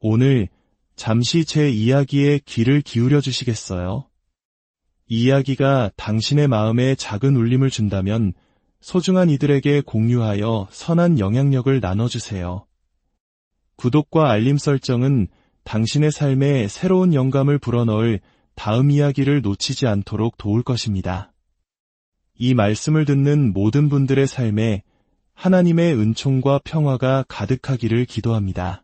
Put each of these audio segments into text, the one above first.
오늘 잠시 제 이야기에 귀를 기울여 주시겠어요? 이 이야기가 당신의 마음에 작은 울림을 준다면 소중한 이들에게 공유하여 선한 영향력을 나눠주세요. 구독과 알림 설정은 당신의 삶에 새로운 영감을 불어넣을 다음 이야기를 놓치지 않도록 도울 것입니다. 이 말씀을 듣는 모든 분들의 삶에 하나님의 은총과 평화가 가득하기를 기도합니다.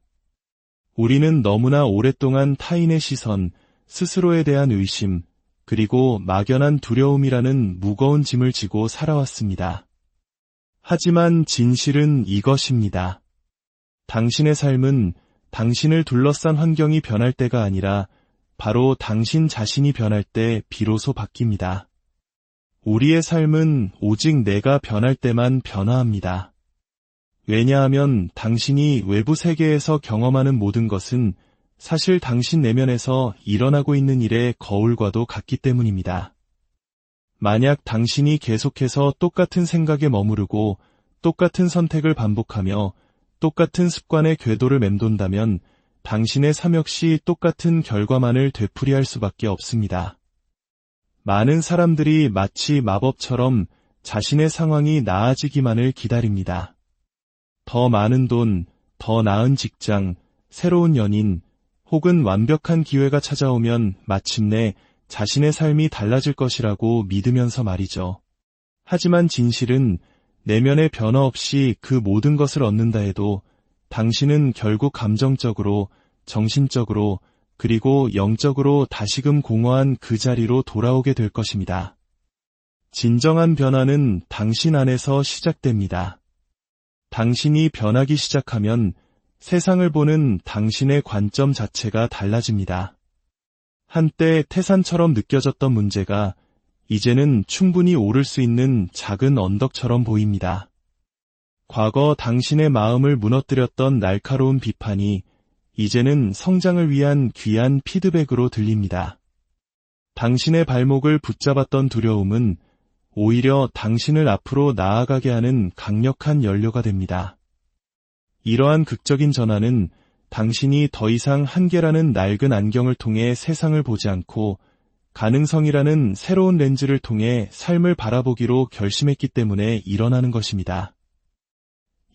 우리는 너무나 오랫동안 타인의 시선, 스스로에 대한 의심, 그리고 막연한 두려움이라는 무거운 짐을 지고 살아왔습니다. 하지만 진실은 이것입니다. 당신의 삶은 당신을 둘러싼 환경이 변할 때가 아니라 바로 당신 자신이 변할 때 비로소 바뀝니다. 우리의 삶은 오직 내가 변할 때만 변화합니다. 왜냐하면 당신이 외부 세계에서 경험하는 모든 것은 사실 당신 내면에서 일어나고 있는 일의 거울과도 같기 때문입니다. 만약 당신이 계속해서 똑같은 생각에 머무르고 똑같은 선택을 반복하며 똑같은 습관의 궤도를 맴돈다면 당신의 삶 역시 똑같은 결과만을 되풀이할 수밖에 없습니다. 많은 사람들이 마치 마법처럼 자신의 상황이 나아지기만을 기다립니다. 더 많은 돈, 더 나은 직장, 새로운 연인, 혹은 완벽한 기회가 찾아오면 마침내 자신의 삶이 달라질 것이라고 믿으면서 말이죠. 하지만 진실은 내면의 변화 없이 그 모든 것을 얻는다 해도 당신은 결국 감정적으로, 정신적으로, 그리고 영적으로 다시금 공허한 그 자리로 돌아오게 될 것입니다. 진정한 변화는 당신 안에서 시작됩니다. 당신이 변하기 시작하면 세상을 보는 당신의 관점 자체가 달라집니다. 한때 태산처럼 느껴졌던 문제가 이제는 충분히 오를 수 있는 작은 언덕처럼 보입니다. 과거 당신의 마음을 무너뜨렸던 날카로운 비판이 이제는 성장을 위한 귀한 피드백으로 들립니다. 당신의 발목을 붙잡았던 두려움은 오히려 당신을 앞으로 나아가게 하는 강력한 연료가 됩니다. 이러한 극적인 전환은 당신이 더 이상 한계라는 낡은 안경을 통해 세상을 보지 않고 가능성이라는 새로운 렌즈를 통해 삶을 바라보기로 결심했기 때문에 일어나는 것입니다.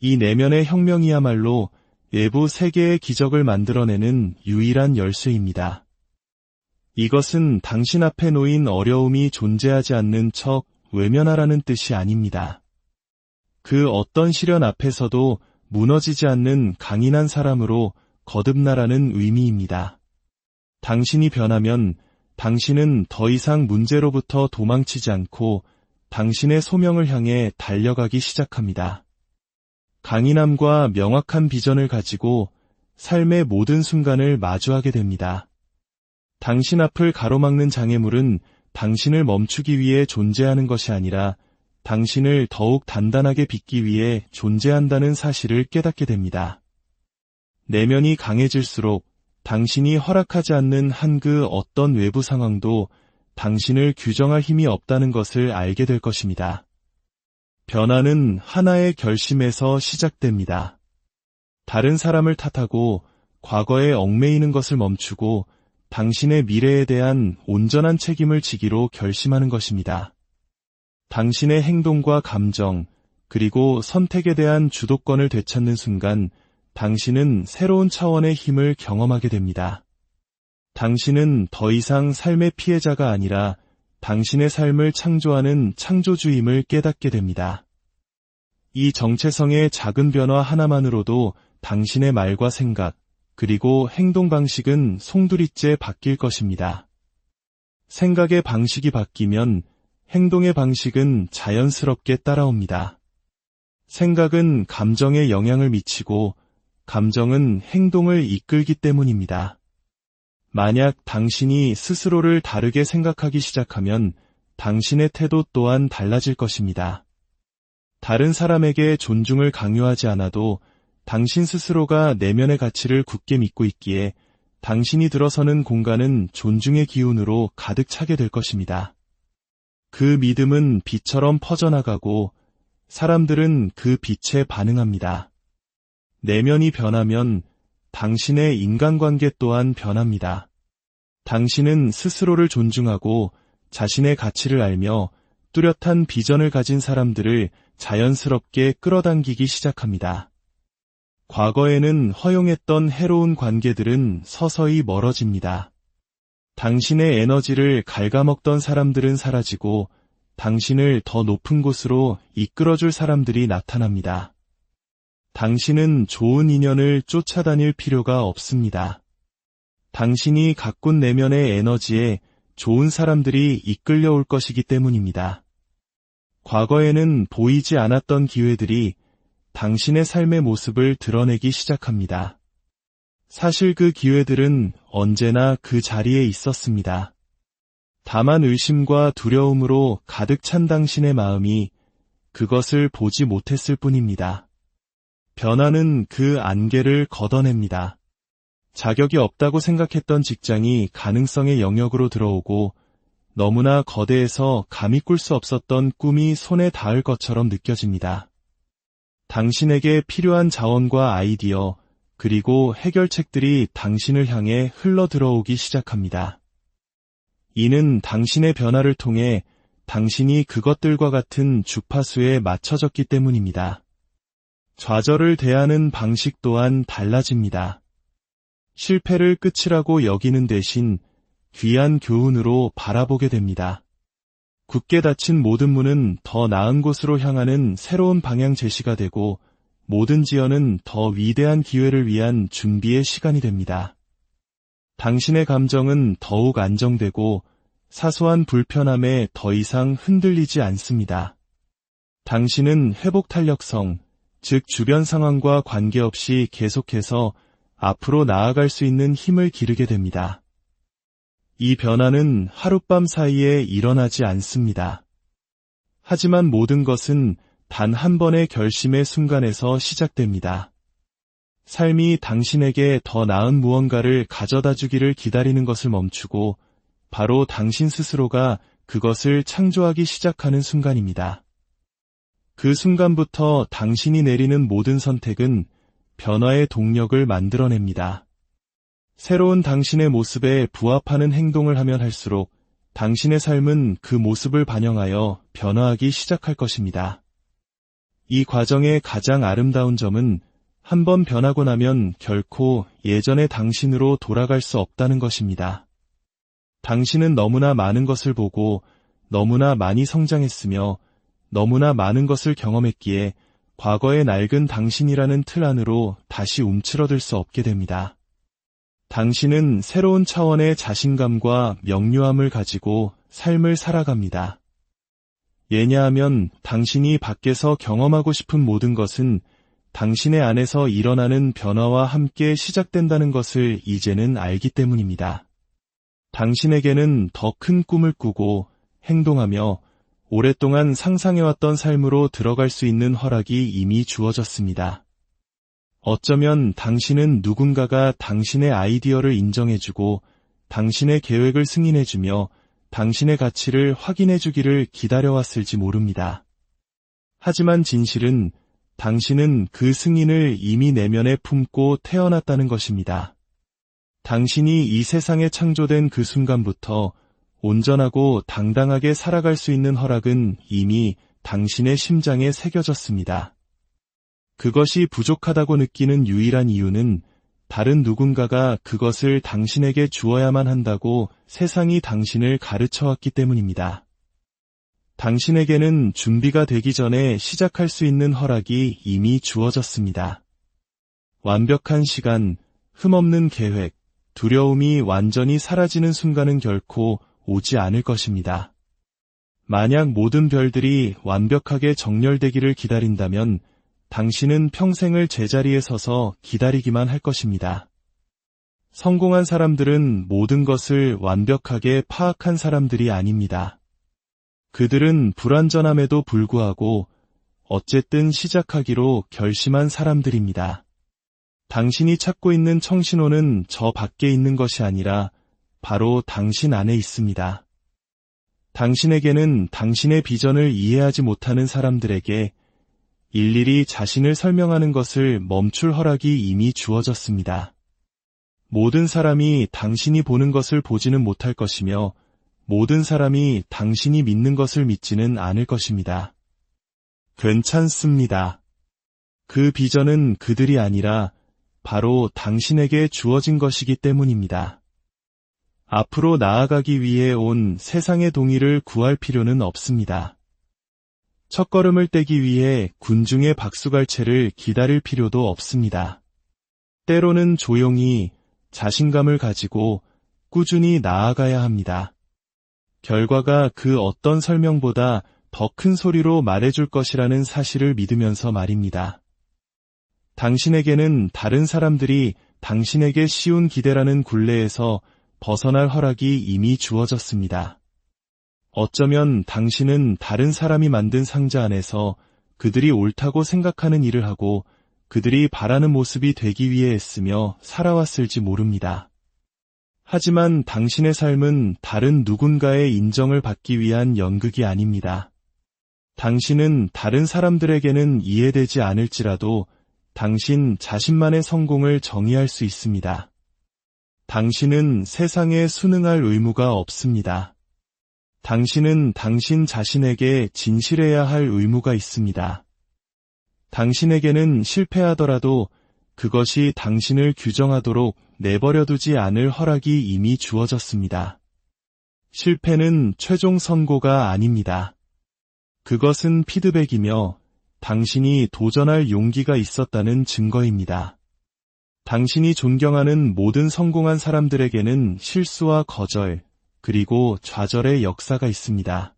이 내면의 혁명이야말로 외부 세계의 기적을 만들어내는 유일한 열쇠입니다. 이것은 당신 앞에 놓인 어려움이 존재하지 않는 척 외면하라는 뜻이 아닙니다. 그 어떤 시련 앞에서도 무너지지 않는 강인한 사람으로 거듭나라는 의미입니다. 당신이 변하면 당신은 더 이상 문제로부터 도망치지 않고 당신의 소명을 향해 달려가기 시작합니다. 강인함과 명확한 비전을 가지고 삶의 모든 순간을 마주하게 됩니다. 당신 앞을 가로막는 장애물은 당신을 멈추기 위해 존재하는 것이 아니라 당신을 더욱 단단하게 빚기 위해 존재한다는 사실을 깨닫게 됩니다. 내면이 강해질수록 당신이 허락하지 않는 한 그 어떤 외부 상황도 당신을 규정할 힘이 없다는 것을 알게 될 것입니다. 변화는 하나의 결심에서 시작됩니다. 다른 사람을 탓하고 과거에 얽매이는 것을 멈추고 당신의 미래에 대한 온전한 책임을 지기로 결심하는 것입니다. 당신의 행동과 감정, 그리고 선택에 대한 주도권을 되찾는 순간 당신은 새로운 차원의 힘을 경험하게 됩니다. 당신은 더 이상 삶의 피해자가 아니라 당신의 삶을 창조하는 창조주임을 깨닫게 됩니다. 이 정체성의 작은 변화 하나만으로도 당신의 말과 생각, 그리고 행동 방식은 송두리째 바뀔 것입니다. 생각의 방식이 바뀌면 행동의 방식은 자연스럽게 따라옵니다. 생각은 감정에 영향을 미치고 감정은 행동을 이끌기 때문입니다. 만약 당신이 스스로를 다르게 생각하기 시작하면 당신의 태도 또한 달라질 것입니다. 다른 사람에게 존중을 강요하지 않아도 당신 스스로가 내면의 가치를 굳게 믿고 있기에 당신이 들어서는 공간은 존중의 기운으로 가득 차게 될 것입니다. 그 믿음은 빛처럼 퍼져나가고 사람들은 그 빛에 반응합니다. 내면이 변하면 당신의 인간관계 또한 변합니다. 당신은 스스로를 존중하고 자신의 가치를 알며 뚜렷한 비전을 가진 사람들을 자연스럽게 끌어당기기 시작합니다. 과거에는 허용했던 해로운 관계들은 서서히 멀어집니다. 당신의 에너지를 갉아먹던 사람들은 사라지고 당신을 더 높은 곳으로 이끌어줄 사람들이 나타납니다. 당신은 좋은 인연을 쫓아다닐 필요가 없습니다. 당신이 가꾼 내면의 에너지에 좋은 사람들이 이끌려올 것이기 때문입니다. 과거에는 보이지 않았던 기회들이 당신의 삶의 모습을 드러내기 시작합니다. 사실 그 기회들은 언제나 그 자리에 있었습니다. 다만 의심과 두려움으로 가득 찬 당신의 마음이 그것을 보지 못했을 뿐입니다. 변화는 그 안개를 걷어냅니다. 자격이 없다고 생각했던 직장이 가능성의 영역으로 들어오고 너무나 거대해서 감히 꿀 수 없었던 꿈이 손에 닿을 것처럼 느껴집니다. 당신에게 필요한 자원과 아이디어, 그리고 해결책들이 당신을 향해 흘러 들어오기 시작합니다. 이는 당신의 변화를 통해 당신이 그것들과 같은 주파수에 맞춰졌기 때문입니다. 좌절을 대하는 방식 또한 달라집니다. 실패를 끝이라고 여기는 대신 귀한 교훈으로 바라보게 됩니다. 굳게 닫힌 모든 문은 더 나은 곳으로 향하는 새로운 방향 제시가 되고 모든 지연은 더 위대한 기회를 위한 준비의 시간이 됩니다. 당신의 감정은 더욱 안정되고 사소한 불편함에 더 이상 흔들리지 않습니다. 당신은 회복 탄력성, 즉 주변 상황과 관계없이 계속해서 앞으로 나아갈 수 있는 힘을 기르게 됩니다. 이 변화는 하룻밤 사이에 일어나지 않습니다. 하지만 모든 것은 단 한 번의 결심의 순간에서 시작됩니다. 삶이 당신에게 더 나은 무언가를 가져다 주기를 기다리는 것을 멈추고 바로 당신 스스로가 그것을 창조하기 시작하는 순간입니다. 그 순간부터 당신이 내리는 모든 선택은 변화의 동력을 만들어냅니다. 새로운 당신의 모습에 부합하는 행동을 하면 할수록 당신의 삶은 그 모습을 반영하여 변화하기 시작할 것입니다. 이 과정의 가장 아름다운 점은 한 번 변하고 나면 결코 예전의 당신으로 돌아갈 수 없다는 것입니다. 당신은 너무나 많은 것을 보고 너무나 많이 성장했으며 너무나 많은 것을 경험했기에 과거의 낡은 당신이라는 틀 안으로 다시 움츠러들 수 없게 됩니다. 당신은 새로운 차원의 자신감과 명료함을 가지고 삶을 살아갑니다. 왜냐하면 당신이 밖에서 경험하고 싶은 모든 것은 당신의 안에서 일어나는 변화와 함께 시작된다는 것을 이제는 알기 때문입니다. 당신에게는 더 큰 꿈을 꾸고 행동하며 오랫동안 상상해왔던 삶으로 들어갈 수 있는 허락이 이미 주어졌습니다. 어쩌면 당신은 누군가가 당신의 아이디어를 인정해주고 당신의 계획을 승인해주며 당신의 가치를 확인해주기를 기다려왔을지 모릅니다. 하지만 진실은 당신은 그 승인을 이미 내면에 품고 태어났다는 것입니다. 당신이 이 세상에 창조된 그 순간부터 온전하고 당당하게 살아갈 수 있는 허락은 이미 당신의 심장에 새겨졌습니다. 그것이 부족하다고 느끼는 유일한 이유는 다른 누군가가 그것을 당신에게 주어야만 한다고 세상이 당신을 가르쳐왔기 때문입니다. 당신에게는 준비가 되기 전에 시작할 수 있는 허락이 이미 주어졌습니다. 완벽한 시간, 흠없는 계획, 두려움이 완전히 사라지는 순간은 결코 오지 않을 것입니다. 만약 모든 별들이 완벽하게 정렬되기를 기다린다면 당신은 평생을 제자리에 서서 기다리기만 할 것입니다. 성공한 사람들은 모든 것을 완벽하게 파악한 사람들이 아닙니다. 그들은 불완전함에도 불구하고 어쨌든 시작하기로 결심한 사람들입니다. 당신이 찾고 있는 청신호는 저 밖에 있는 것이 아니라 바로 당신 안에 있습니다. 당신에게는 당신의 비전을 이해하지 못하는 사람들에게 일일이 자신을 설명하는 것을 멈출 허락이 이미 주어졌습니다. 모든 사람이 당신이 보는 것을 보지는 못할 것이며 모든 사람이 당신이 믿는 것을 믿지는 않을 것입니다. 괜찮습니다. 그 비전은 그들이 아니라 바로 당신에게 주어진 것이기 때문입니다. 앞으로 나아가기 위해 온 세상의 동의를 구할 필요는 없습니다. 첫걸음을 떼기 위해 군중의 박수갈채를 기다릴 필요도 없습니다. 때로는 조용히 자신감을 가지고 꾸준히 나아가야 합니다. 결과가 그 어떤 설명보다 더 큰 소리로 말해줄 것이라는 사실을 믿으면서 말입니다. 당신에게는 다른 사람들이 당신에게 씌운 기대라는 굴레에서 벗어날 허락이 이미 주어졌습니다. 어쩌면 당신은 다른 사람이 만든 상자 안에서 그들이 옳다고 생각하는 일을 하고 그들이 바라는 모습이 되기 위해 애쓰며 살아왔을지 모릅니다. 하지만 당신의 삶은 다른 누군가의 인정을 받기 위한 연극이 아닙니다. 당신은 다른 사람들에게는 이해되지 않을지라도 당신 자신만의 성공을 정의할 수 있습니다. 당신은 세상에 순응할 의무가 없습니다. 당신은 당신 자신에게 진실해야 할 의무가 있습니다. 당신에게는 실패하더라도 그것이 당신을 규정하도록 내버려두지 않을 허락이 이미 주어졌습니다. 실패는 최종 선고가 아닙니다. 그것은 피드백이며 당신이 도전할 용기가 있었다는 증거입니다. 당신이 존경하는 모든 성공한 사람들에게는 실수와 거절, 그리고 좌절의 역사가 있습니다.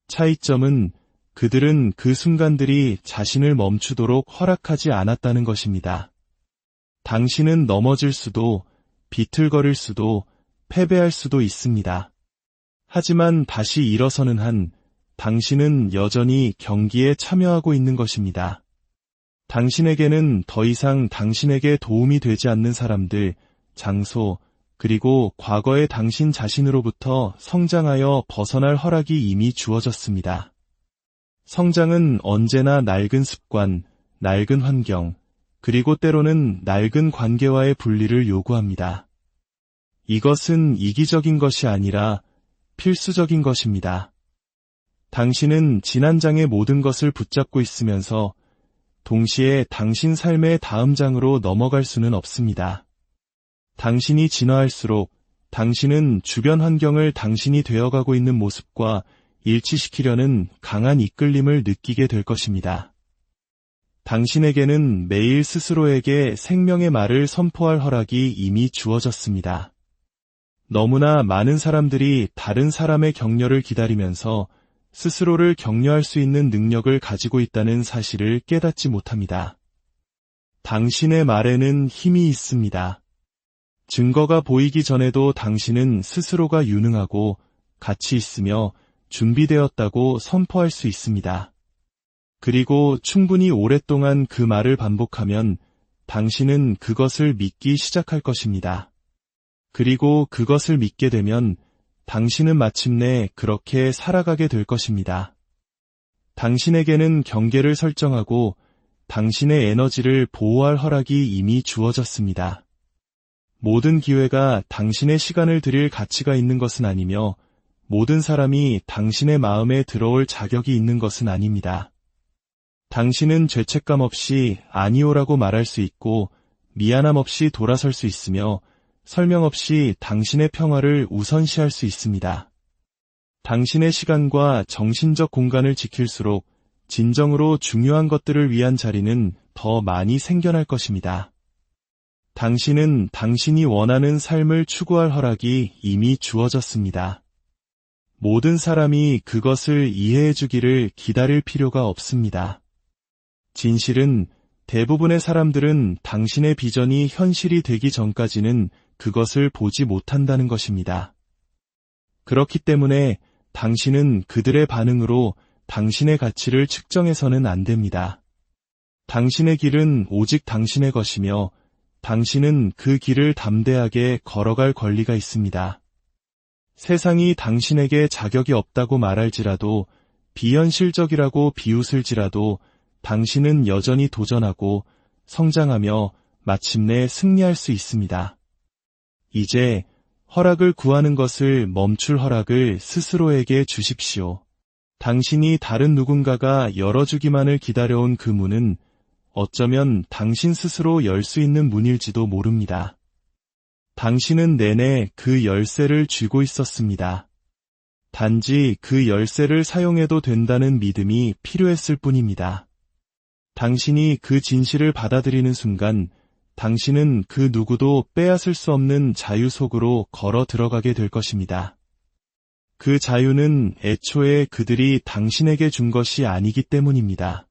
차이점은 그들은 그 순간들이 자신을 멈추도록 허락하지 않았다는 것입니다. 당신은 넘어질 수도, 비틀거릴 수도, 패배할 수도 있습니다. 하지만 다시 일어서는 한 당신은 여전히 경기에 참여하고 있는 것입니다. 당신에게는 더 이상 당신에게 도움이 되지 않는 사람들, 장소, 그리고 과거의 당신 자신으로부터 성장하여 벗어날 허락이 이미 주어졌습니다. 성장은 언제나 낡은 습관, 낡은 환경, 그리고 때로는 낡은 관계와의 분리를 요구합니다. 이것은 이기적인 것이 아니라 필수적인 것입니다. 당신은 지난 장의 모든 것을 붙잡고 있으면서 동시에 당신 삶의 다음 장으로 넘어갈 수는 없습니다. 당신이 진화할수록 당신은 주변 환경을 당신이 되어가고 있는 모습과 일치시키려는 강한 이끌림을 느끼게 될 것입니다. 당신에게는 매일 스스로에게 생명의 말을 선포할 허락이 이미 주어졌습니다. 너무나 많은 사람들이 다른 사람의 격려를 기다리면서 스스로를 격려할 수 있는 능력을 가지고 있다는 사실을 깨닫지 못합니다. 당신의 말에는 힘이 있습니다. 증거가 보이기 전에도 당신은 스스로가 유능하고 가치 있으며 준비되었다고 선포할 수 있습니다. 그리고 충분히 오랫동안 그 말을 반복하면 당신은 그것을 믿기 시작할 것입니다. 그리고 그것을 믿게 되면 당신은 마침내 그렇게 살아가게 될 것입니다. 당신에게는 경계를 설정하고 당신의 에너지를 보호할 허락이 이미 주어졌습니다. 모든 기회가 당신의 시간을 들일 가치가 있는 것은 아니며 모든 사람이 당신의 마음에 들어올 자격이 있는 것은 아닙니다. 당신은 죄책감 없이 아니오라고 말할 수 있고 미안함 없이 돌아설 수 있으며 설명 없이 당신의 평화를 우선시할 수 있습니다. 당신의 시간과 정신적 공간을 지킬수록 진정으로 중요한 것들을 위한 자리는 더 많이 생겨날 것입니다. 당신은 당신이 원하는 삶을 추구할 허락이 이미 주어졌습니다. 모든 사람이 그것을 이해해 주기를 기다릴 필요가 없습니다. 진실은 대부분의 사람들은 당신의 비전이 현실이 되기 전까지는 그것을 보지 못한다는 것입니다. 그렇기 때문에 당신은 그들의 반응으로 당신의 가치를 측정해서는 안 됩니다. 당신의 길은 오직 당신의 것이며 당신은 그 길을 담대하게 걸어갈 권리가 있습니다. 세상이 당신에게 자격이 없다고 말할지라도 비현실적이라고 비웃을지라도 당신은 여전히 도전하고 성장하며 마침내 승리할 수 있습니다. 이제 허락을 구하는 것을 멈출 허락을 스스로에게 주십시오. 당신이 다른 누군가가 열어주기만을 기다려온 그 문은 어쩌면 당신 스스로 열 수 있는 문일지도 모릅니다. 당신은 내내 그 열쇠를 쥐고 있었습니다. 단지 그 열쇠를 사용해도 된다는 믿음이 필요했을 뿐입니다. 당신이 그 진실을 받아들이는 순간 당신은 그 누구도 빼앗을 수 없는 자유 속으로 걸어 들어가게 될 것입니다. 그 자유는 애초에 그들이 당신에게 준 것이 아니기 때문입니다.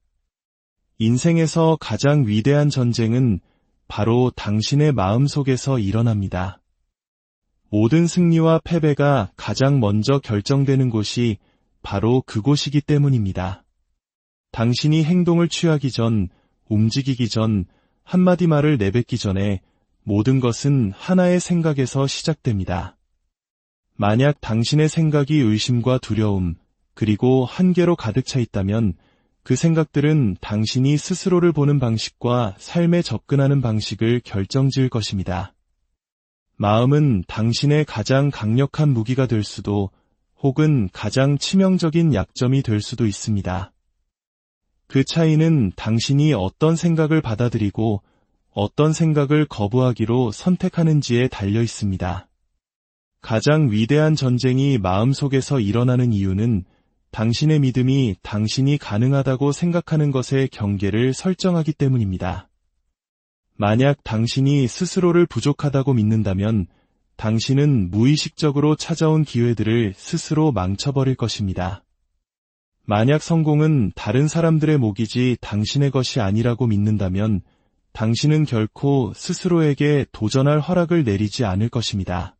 인생에서 가장 위대한 전쟁은 바로 당신의 마음 속에서 일어납니다. 모든 승리와 패배가 가장 먼저 결정되는 곳이 바로 그곳이기 때문입니다. 당신이 행동을 취하기 전, 움직이기 전, 한마디 말을 내뱉기 전에 모든 것은 하나의 생각에서 시작됩니다. 만약 당신의 생각이 의심과 두려움, 그리고 한계로 가득 차 있다면 그 생각들은 당신이 스스로를 보는 방식과 삶에 접근하는 방식을 결정지을 것입니다. 마음은 당신의 가장 강력한 무기가 될 수도 혹은 가장 치명적인 약점이 될 수도 있습니다. 그 차이는 당신이 어떤 생각을 받아들이고 어떤 생각을 거부하기로 선택하는지에 달려 있습니다. 가장 위대한 전쟁이 마음속에서 일어나는 이유는 당신의 믿음이 당신이 가능하다고 생각하는 것의 경계를 설정하기 때문입니다. 만약 당신이 스스로를 부족하다고 믿는다면 당신은 무의식적으로 찾아온 기회들을 스스로 망쳐버릴 것입니다. 만약 성공은 다른 사람들의 몫이지 당신의 것이 아니라고 믿는다면 당신은 결코 스스로에게 도전할 허락을 내리지 않을 것입니다.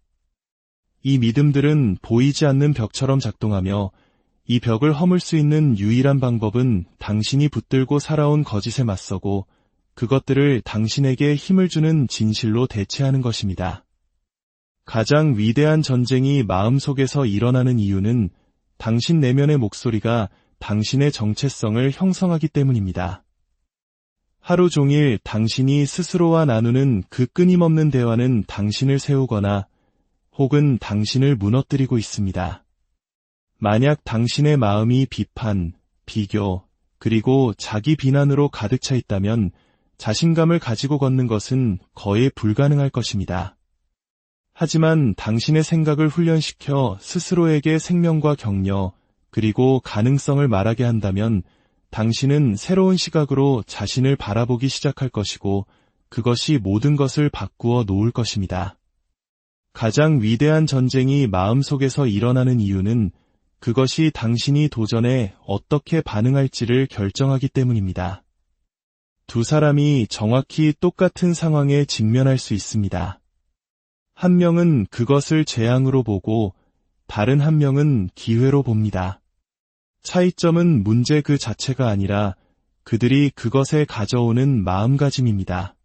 이 믿음들은 보이지 않는 벽처럼 작동하며 이 벽을 허물 수 있는 유일한 방법은 당신이 붙들고 살아온 거짓에 맞서고 그것들을 당신에게 힘을 주는 진실로 대체하는 것입니다. 가장 위대한 전쟁이 마음속에서 일어나는 이유는 당신 내면의 목소리가 당신의 정체성을 형성하기 때문입니다. 하루 종일 당신이 스스로와 나누는 그 끊임없는 대화는 당신을 세우거나 혹은 당신을 무너뜨리고 있습니다. 만약 당신의 마음이 비판, 비교, 그리고 자기 비난으로 가득 차 있다면 자신감을 가지고 걷는 것은 거의 불가능할 것입니다. 하지만 당신의 생각을 훈련시켜 스스로에게 생명과 격려, 그리고 가능성을 말하게 한다면 당신은 새로운 시각으로 자신을 바라보기 시작할 것이고 그것이 모든 것을 바꾸어 놓을 것입니다. 가장 위대한 전쟁이 마음속에서 일어나는 이유는 그것이 당신이 도전에 어떻게 반응할지를 결정하기 때문입니다. 두 사람이 정확히 똑같은 상황에 직면할 수 있습니다. 한 명은 그것을 재앙으로 보고 다른 한 명은 기회로 봅니다. 차이점은 문제 그 자체가 아니라 그들이 그것에 가져오는 마음가짐입니다.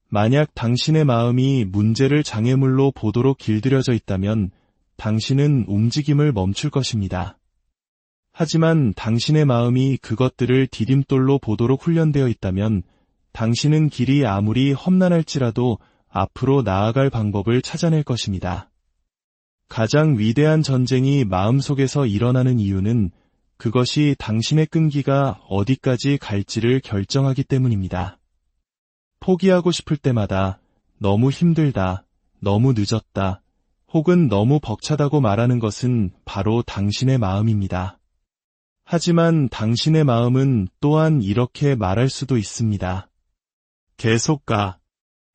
만약 당신의 마음이 문제를 장애물로 보도록 길들여져 있다면 당신은 움직임을 멈출 것입니다. 하지만 당신의 마음이 그것들을 디딤돌로 보도록 훈련되어 있다면 당신은 길이 아무리 험난할지라도 앞으로 나아갈 방법을 찾아낼 것입니다. 가장 위대한 전쟁이 마음속에서 일어나는 이유는 그것이 당신의 끈기가 어디까지 갈지를 결정하기 때문입니다. 포기하고 싶을 때마다 너무 힘들다, 너무 늦었다, 혹은 너무 벅차다고 말하는 것은 바로 당신의 마음입니다. 하지만 당신의 마음은 또한 이렇게 말할 수도 있습니다. 계속 가.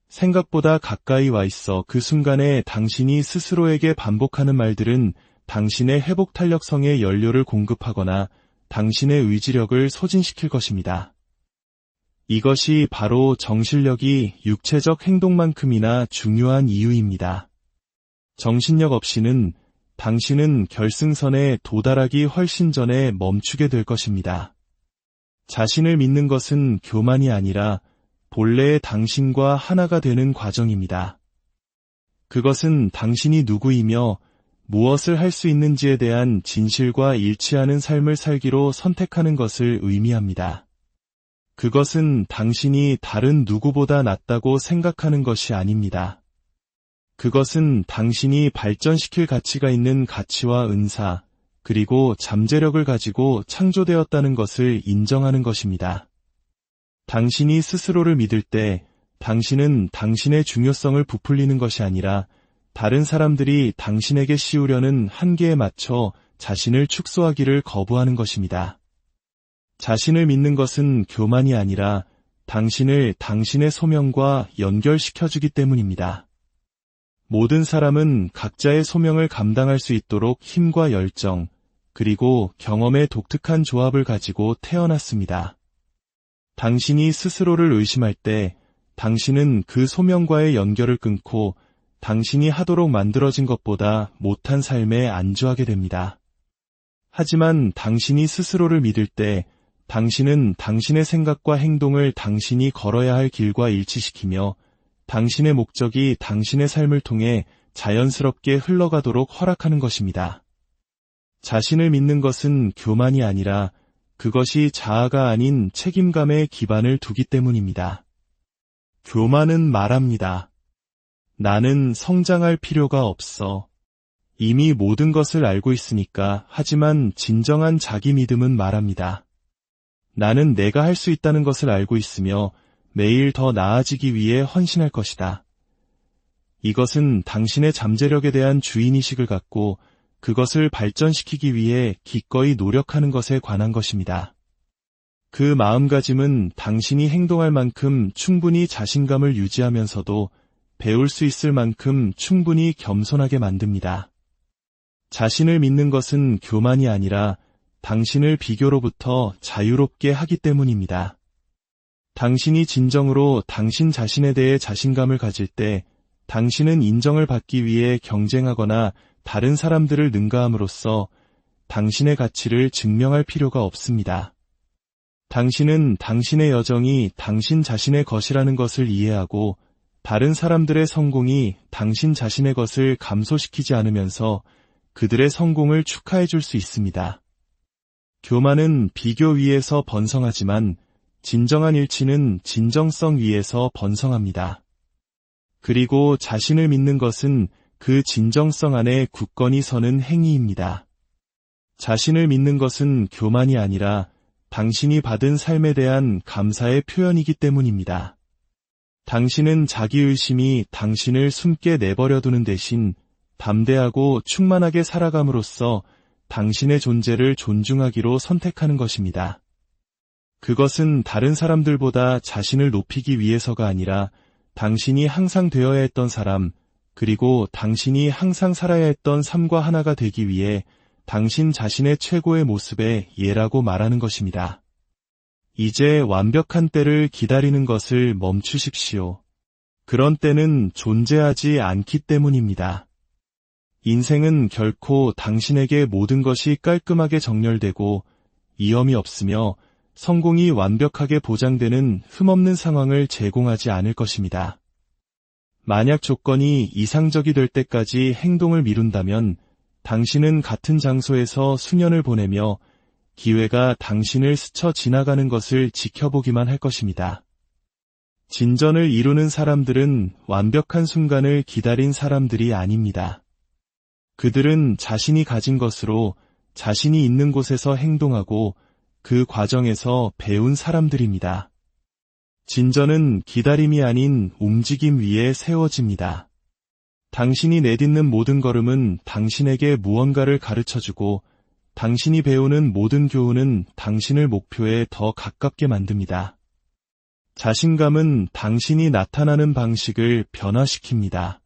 생각보다 가까이 와 있어. 그 순간에 당신이 스스로에게 반복하는 말들은 당신의 회복 탄력성에 연료를 공급하거나 당신의 의지력을 소진시킬 것입니다. 이것이 바로 정신력이 육체적 행동만큼이나 중요한 이유입니다. 정신력 없이는 당신은 결승선에 도달하기 훨씬 전에 멈추게 될 것입니다. 자신을 믿는 것은 교만이 아니라 본래의 당신과 하나가 되는 과정입니다. 그것은 당신이 누구이며 무엇을 할 수 있는지에 대한 진실과 일치하는 삶을 살기로 선택하는 것을 의미합니다. 그것은 당신이 다른 누구보다 낫다고 생각하는 것이 아닙니다. 그것은 당신이 발전시킬 가치가 있는 가치와 은사, 그리고 잠재력을 가지고 창조되었다는 것을 인정하는 것입니다. 당신이 스스로를 믿을 때 당신은 당신의 중요성을 부풀리는 것이 아니라 다른 사람들이 당신에게 씌우려는 한계에 맞춰 자신을 축소하기를 거부하는 것입니다. 자신을 믿는 것은 교만이 아니라 당신을 당신의 소명과 연결시켜주기 때문입니다. 모든 사람은 각자의 소명을 감당할 수 있도록 힘과 열정, 그리고 경험의 독특한 조합을 가지고 태어났습니다. 당신이 스스로를 의심할 때 당신은 그 소명과의 연결을 끊고 당신이 하도록 만들어진 것보다 못한 삶에 안주하게 됩니다. 하지만 당신이 스스로를 믿을 때 당신은 당신의 생각과 행동을 당신이 걸어야 할 길과 일치시키며 당신의 목적이 당신의 삶을 통해 자연스럽게 흘러가도록 허락하는 것입니다. 자신을 믿는 것은 교만이 아니라 그것이 자아가 아닌 책임감에 기반을 두기 때문입니다. 교만은 말합니다. 나는 성장할 필요가 없어. 이미 모든 것을 알고 있으니까. 하지만 진정한 자기 믿음은 말합니다. 나는 내가 할 수 있다는 것을 알고 있으며 매일 더 나아지기 위해 헌신할 것이다. 이것은 당신의 잠재력에 대한 주인의식을 갖고 그것을 발전시키기 위해 기꺼이 노력하는 것에 관한 것입니다. 그 마음가짐은 당신이 행동할 만큼 충분히 자신감을 유지하면서도 배울 수 있을 만큼 충분히 겸손하게 만듭니다. 자신을 믿는 것은 교만이 아니라 당신을 비교로부터 자유롭게 하기 때문입니다. 당신이 진정으로 당신 자신에 대해 자신감을 가질 때 당신은 인정을 받기 위해 경쟁하거나 다른 사람들을 능가함으로써 당신의 가치를 증명할 필요가 없습니다. 당신은 당신의 여정이 당신 자신의 것이라는 것을 이해하고 다른 사람들의 성공이 당신 자신의 것을 감소시키지 않으면서 그들의 성공을 축하해 줄 수 있습니다. 교만은 비교 위에서 번성하지만 진정한 일치는 진정성 위에서 번성합니다. 그리고 자신을 믿는 것은 그 진정성 안에 굳건히 서는 행위입니다. 자신을 믿는 것은 교만이 아니라 당신이 받은 삶에 대한 감사의 표현이기 때문입니다. 당신은 자기의심이 당신을 숨게 내버려두는 대신 담대하고 충만하게 살아감으로써 당신의 존재를 존중하기로 선택하는 것입니다. 그것은 다른 사람들보다 자신을 높이기 위해서가 아니라 당신이 항상 되어야 했던 사람, 그리고 당신이 항상 살아야 했던 삶과 하나가 되기 위해 당신 자신의 최고의 모습의 예라고 말하는 것입니다. 이제 완벽한 때를 기다리는 것을 멈추십시오. 그런 때는 존재하지 않기 때문입니다. 인생은 결코 당신에게 모든 것이 깔끔하게 정렬되고 위험이 없으며 성공이 완벽하게 보장되는 흠없는 상황을 제공하지 않을 것입니다. 만약 조건이 이상적이 될 때까지 행동을 미룬다면 당신은 같은 장소에서 수년을 보내며 기회가 당신을 스쳐 지나가는 것을 지켜보기만 할 것입니다. 진전을 이루는 사람들은 완벽한 순간을 기다린 사람들이 아닙니다. 그들은 자신이 가진 것으로 자신이 있는 곳에서 행동하고 그 과정에서 배운 사람들입니다. 진전은 기다림이 아닌 움직임 위에 세워집니다. 당신이 내딛는 모든 걸음은 당신에게 무언가를 가르쳐주고 당신이 배우는 모든 교훈은 당신을 목표에 더 가깝게 만듭니다. 자신감은 당신이 나타나는 방식을 변화시킵니다.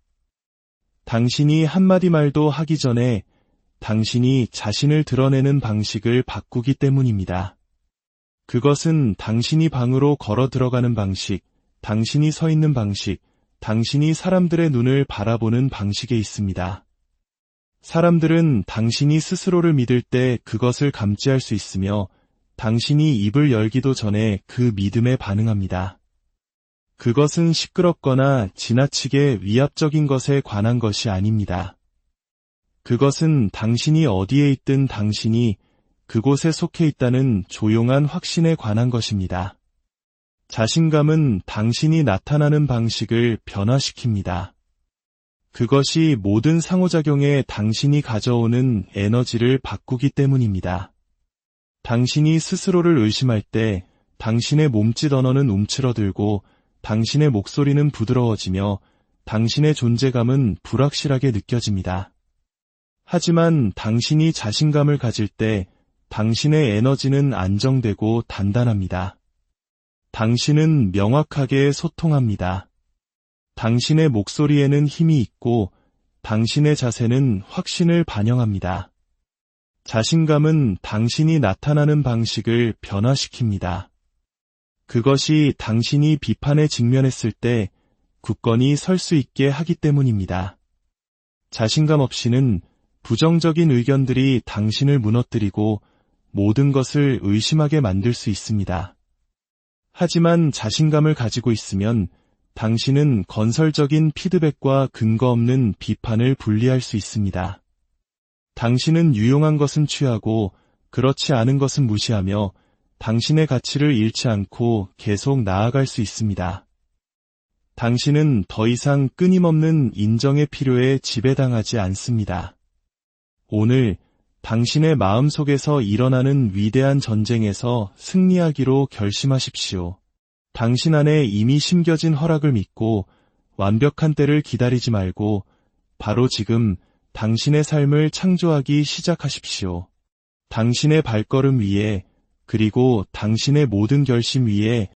당신이 한마디 말도 하기 전에 당신이 자신을 드러내는 방식을 바꾸기 때문입니다. 그것은 당신이 방으로 걸어 들어가는 방식, 당신이 서 있는 방식, 당신이 사람들의 눈을 바라보는 방식에 있습니다. 사람들은 당신이 스스로를 믿을 때 그것을 감지할 수 있으며 당신이 입을 열기도 전에 그 믿음에 반응합니다. 그것은 시끄럽거나 지나치게 위압적인 것에 관한 것이 아닙니다. 그것은 당신이 어디에 있든 당신이 그곳에 속해 있다는 조용한 확신에 관한 것입니다. 자신감은 당신이 나타나는 방식을 변화시킵니다. 그것이 모든 상호작용에 당신이 가져오는 에너지를 바꾸기 때문입니다. 당신이 스스로를 의심할 때 당신의 몸짓 언어는 움츠러들고 당신의 목소리는 부드러워지며 당신의 존재감은 불확실하게 느껴집니다. 하지만 당신이 자신감을 가질 때 당신의 에너지는 안정되고 단단합니다. 당신은 명확하게 소통합니다. 당신의 목소리에는 힘이 있고 당신의 자세는 확신을 반영합니다. 자신감은 당신이 나타나는 방식을 변화시킵니다. 그것이 당신이 비판에 직면했을 때 굳건히 설 수 있게 하기 때문입니다. 자신감 없이는 부정적인 의견들이 당신을 무너뜨리고 모든 것을 의심하게 만들 수 있습니다. 하지만 자신감을 가지고 있으면 당신은 건설적인 피드백과 근거 없는 비판을 분리할 수 있습니다. 당신은 유용한 것은 취하고 그렇지 않은 것은 무시하며 당신의 가치를 잃지 않고 계속 나아갈 수 있습니다. 당신은 더 이상 끊임없는 인정의 필요에 지배당하지 않습니다. 오늘 당신의 마음속에서 일어나는 위대한 전쟁에서 승리하기로 결심하십시오. 당신 안에 이미 심겨진 허락을 믿고 완벽한 때를 기다리지 말고 바로 지금 당신의 삶을 창조하기 시작하십시오. 당신의 발걸음 위에 그리고 당신의 모든 결심 위에